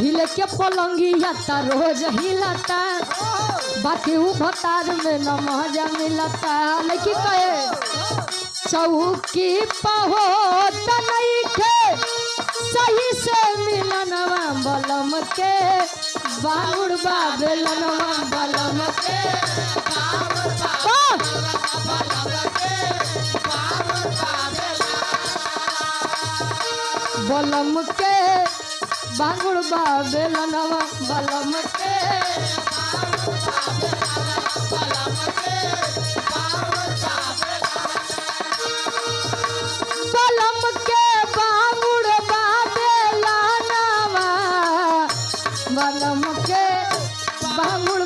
हिले के पलंगिया ता रोज हिलता बाकी उ भतार में न मजा मिलता लेकिन कहे चौकी पहोत नहीं के सही से मिलनवा बलम के बाउर बेलनवा बलम के बलम के बांगुड़ बेलनवा बलम के बलम के बांगुड़ बेलनवा बलम के बांगुड़